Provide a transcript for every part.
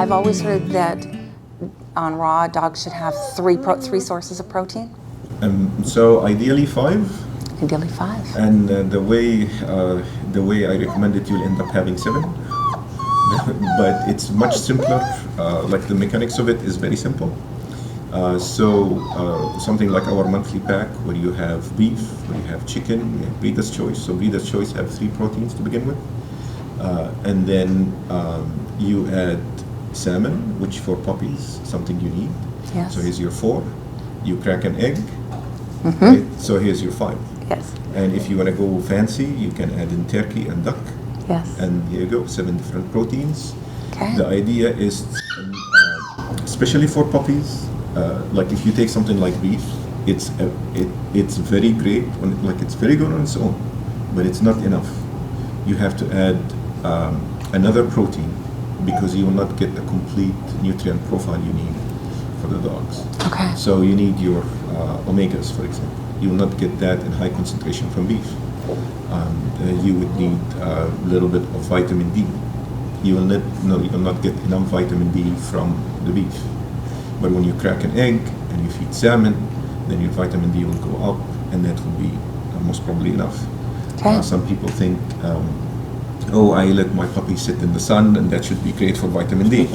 I've always heard that on raw, dogs should have three sources of protein. So ideally 5. Ideally 5. And the way I recommend it, you'll end up having 7. But it's much simpler. Like the mechanics of it is very simple. Something like our monthly pack, where you have beef, where you have chicken, you have Breeder's Choice. So Breeder's Choice have 3 proteins to begin with. And then you add salmon, which for puppies, something you need. Yes. So here's your 4. You crack an egg. Right? So here's your 5. Yes. And if you want to go fancy, you can add in turkey and duck. Yes. And here you go, 7 different proteins. Okay. The idea is, especially for puppies, like if you take something like beef, it's very great, it's very good on its own, but it's not enough. You have to add another protein, because you will not get the complete nutrient profile you need for the dogs. Okay. So you need your omegas, for example. You will not get that in high concentration from beef. You would need a little bit of vitamin D. You will not get enough vitamin D from the beef. But when you crack an egg and you feed salmon, then your vitamin D will go up, and that will be most probably enough. Okay. Some people think, I let my puppy sit in the sun, and that should be great for vitamin D.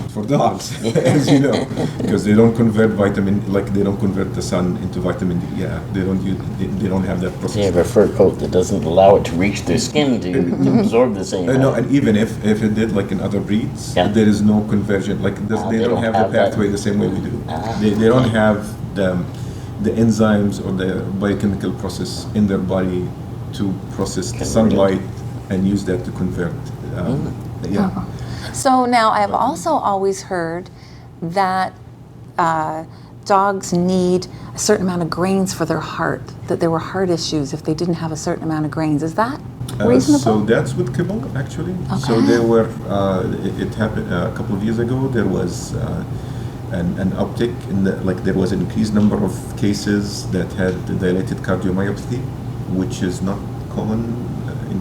For dogs, as you know, because they don't convert they don't convert the sun into vitamin D. Yeah, they don't have that process. They have a fur coat that doesn't allow it to reach their skin to absorb the same. No, and even if it did, like in other breeds, Yeah. there is no conversion. They don't have the pathway the same way we do. They don't have the enzymes or the biochemical process in their body to process the sunlight and use that to convert. Yeah. So now I've also always heard that dogs need a certain amount of grains for their heart, that there were heart issues if they didn't have a certain amount of grains. Is that reasonable? So that's with kibble, actually. Okay. So there were, it happened a couple of years ago, there was an uptick in there was an increased number of cases that had dilated cardiomyopathy, which is not common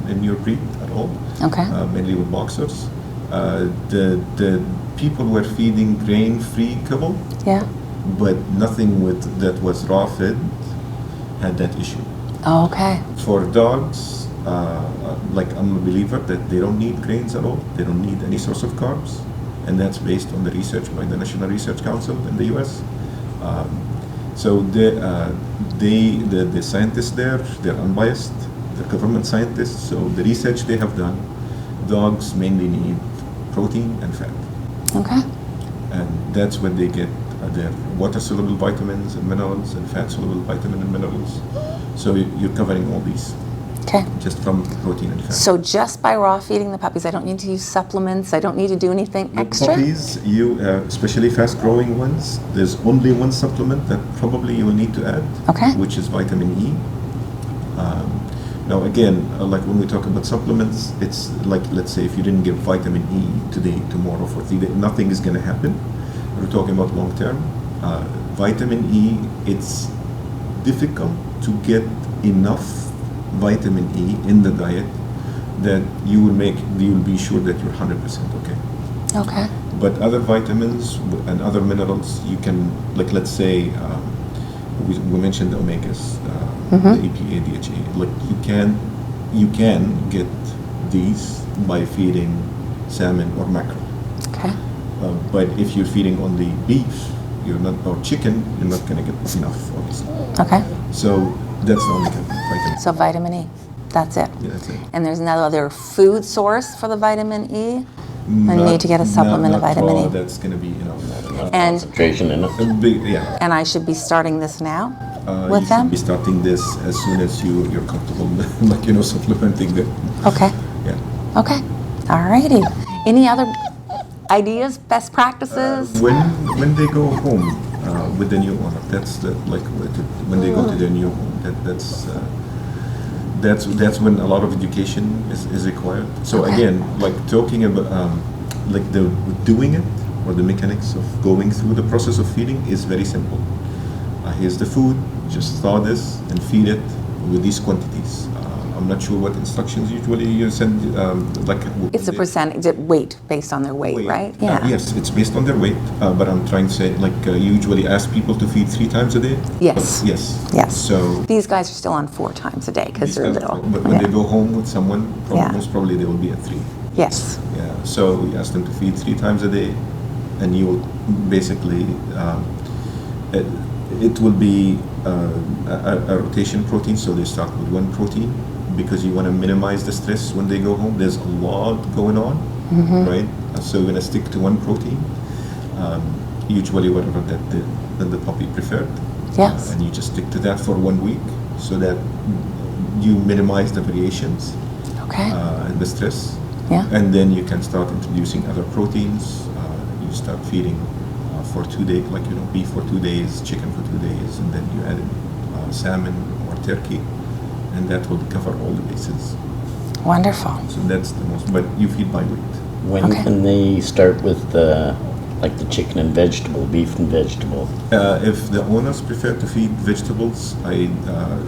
in your breed at all. Okay. Mainly with boxers. The people were feeding grain-free kibble, Yeah. but nothing that was raw fed had that issue. Oh, okay. For dogs, I'm a believer that they don't need grains at all. They don't need any source of carbs, and that's based on the research by the National Research Council in the U.S. So the scientists there, they're unbiased. They're government scientists. So the research they have done, dogs mainly need protein and fat. Okay. And that's when they get their water-soluble vitamins and minerals and fat-soluble vitamins and minerals. So you're covering all these. Okay. Just from protein and fat. So just by raw feeding the puppies, I don't need to use supplements, I don't need to do anything extra? Puppies, especially fast-growing ones, there's only one supplement that probably you will need to add, Okay. which is vitamin E. Now again, like when we talk about supplements, it's like, let's say if you didn't give vitamin E today, tomorrow, for 3 days, nothing is going to happen. We're talking about long term. Vitamin E, it's difficult to get enough vitamin E in the diet that you will be sure that you're 100% okay. Okay. But other vitamins and other minerals, you can, like let's say, we mentioned the omegas, the EPA, DHA. Like you can get these by feeding salmon or mackerel. Okay. But if you're feeding only beef, or chicken, you're not going to get enough, obviously. Okay. So that's the only vitamin. So vitamin E, that's it. Yeah, that's it. And there's no other food source for the vitamin E? I need to get a supplement of vitamin E. That's going to be enough. And Concentration enough. Yeah. and I should be starting this now You with them? should be starting this as soon as you're comfortable, supplementing them. Okay. Yeah. Okay. All righty. Any other ideas, best practices? When they go home with the new owner, that's when they go to their new home. That's when a lot of education is required. So Okay. again, like talking about the doing it, or the mechanics of going through the process of feeding is very simple. Here's the food, just thaw this and feed it with these quantities. I'm not sure what instructions usually you send. It's a percentage weight based on their weight, right? Yeah. Yes, it's based on their weight. But I'm trying to say, you usually ask people to feed 3 times a day. Yes. Yes. Yes. So these guys are still on 4 times a day because they're little. But when they go home with someone, Yeah. most probably they will be at 3. Yes. Yeah. So we ask them to feed 3 times a day, and you will basically. It will be a rotation protein, so they start with 1 protein because you want to minimize the stress when they go home. There's a lot going on, right? So we're going to stick to 1 protein, usually whatever that the puppy preferred. Yes. And you just stick to that for 1 week so that you minimize the variations Okay. and the stress. Yeah. And then you can start introducing other proteins. You start feeding for 2 days, beef for 2 days, chicken for 2 days, and then you add in salmon or turkey, and that will cover all the bases. Wonderful. So that's the most, but you feed by weight. When Okay. can they start with the chicken and vegetable, beef and vegetable? If the owners prefer to feed vegetables, I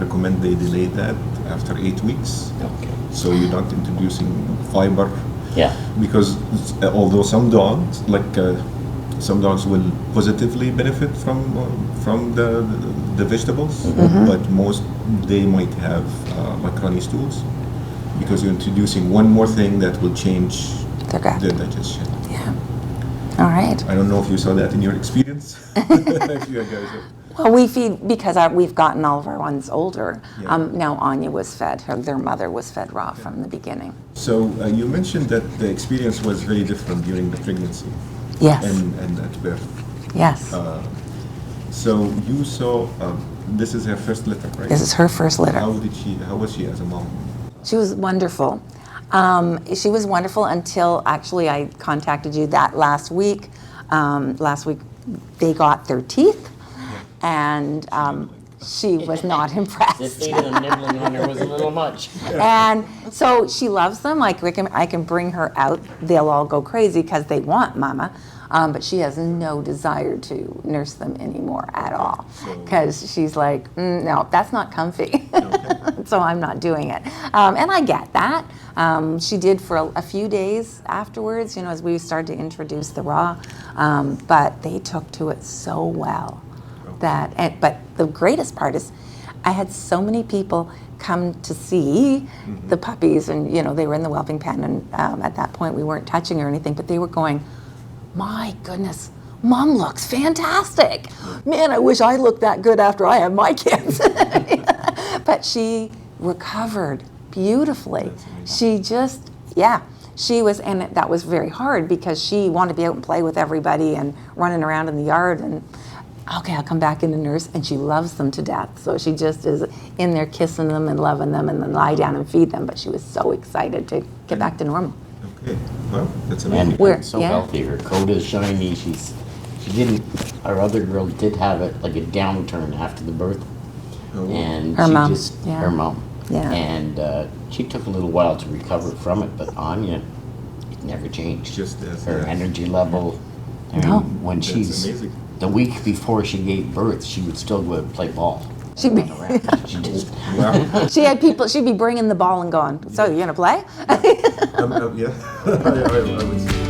recommend they delay that after 8 weeks. Okay. So you're not introducing fiber, Yeah. because although some dogs, some dogs will positively benefit from the vegetables, but most they might have runny stools because you're introducing one more thing that will change Their gut. their digestion. Yeah. All right. I don't know if you saw that in your experience. If you guys have. Well, we feed because we've gotten all of our ones older. Yeah. Now Anya was fed. Their mother was fed raw from the beginning. So you mentioned that the experience was very different during the pregnancy Yes. and at birth. Yes. So you saw this is her first litter, right? This is her first litter. How was she as a mom? She was wonderful. She was wonderful until actually I contacted you that last week. Last week they got their teeth, and she was not This impressed. thing of nibbling on her was a little much. And so she loves them. Like I can bring her out. They'll all go crazy because they want mama. But she has no desire to nurse them anymore at all because she's like, no, that's not comfy. So I'm not doing it. And I get that. She did for a few days afterwards, as we started to introduce the raw. But they took to it so well but the greatest part is I had so many people come to see the puppies, and they were in the whelping pen, and at that point we weren't touching or anything, but they were going, my goodness, Mom looks fantastic. Man, I wish I looked that good after I had my kids. But she recovered beautifully. She just, she was, and that was very hard because she wanted to be out and play with everybody and running around in the yard, and okay, I'll come back in and nurse, and she loves them to death. So she just is in there kissing them and loving them and then lie down and feed them. But she was so excited to get back to normal. Okay, well, that's amazing. And Where- so yeah. healthy. Her coat is shiny. She didn't. Our other girl did have a downturn after the birth, and Her she mom, just yeah. her mom. Yeah. And she took a little while to recover from it, but Anya, it never changed. Just as Her energy level. I mean, No. when That's she's amazing. the week before she gave birth, she would still go out and play ball. She'd be, She just Wow. she had people, she'd be bringing the ball and going, so you gonna play? Yeah. I would say.